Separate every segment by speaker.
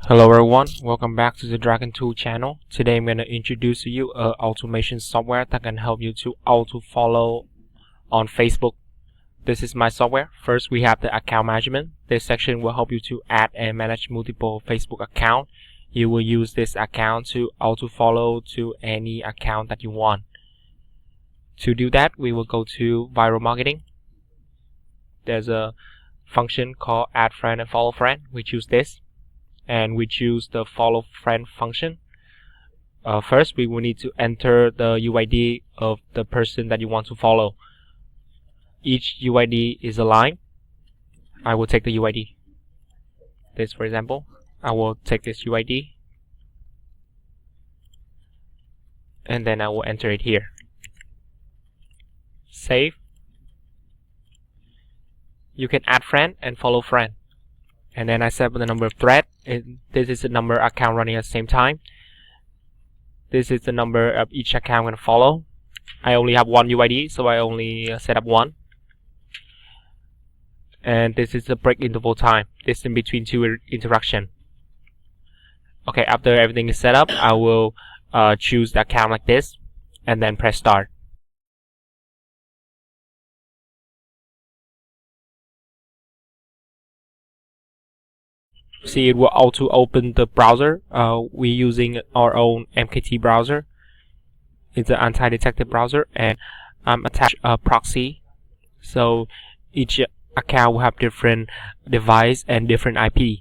Speaker 1: Hello everyone, welcome back to the Dragon Tool channel. Today I'm going to introduce to you an automation software that can help you to auto follow on Facebook. This is my software. First we have the account management. This section will help you to add and manage multiple Facebook accounts. You will use this account to auto follow to any account that you want. To do that, we will go to viral marketing. There's a function called add friend and follow friend. We choose this. And we choose the follow friend function. First, we will need to enter the UID of the person that you want to follow. Each UID is a line. I will take the UID. This, for example, I will take this UID, and then I will enter it here. Save. You can add friend and follow friend. And then I set the number of thread. This is the number of account running at the same time. This is the number of each account I'm going to follow. I only have one UID, so I only set up one. And this is the break interval time. This is in between two interaction. Okay, after everything is set up, I will choose the account like this, and then press start. See, it will auto open the browser. We're using our own MKT browser. It's an anti-detective browser, and I'm attached a proxy. So each account will have different device and different IP.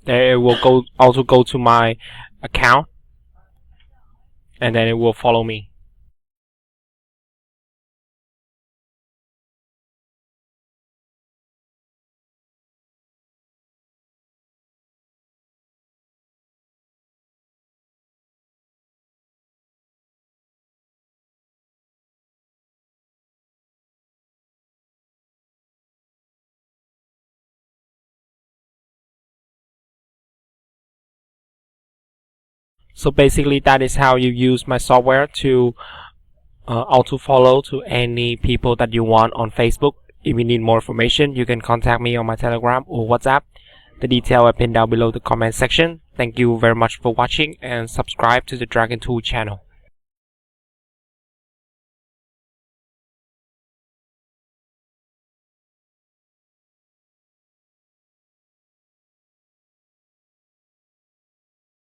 Speaker 1: There it will also go to my account, and then it will follow me. So basically that is how you use my software to auto follow to any people that you want on Facebook. If you need more information, you can contact me on my Telegram or WhatsApp. The detail I pinned down below the comment section. Thank you very much for watching, and subscribe to the Dragon Tool channel.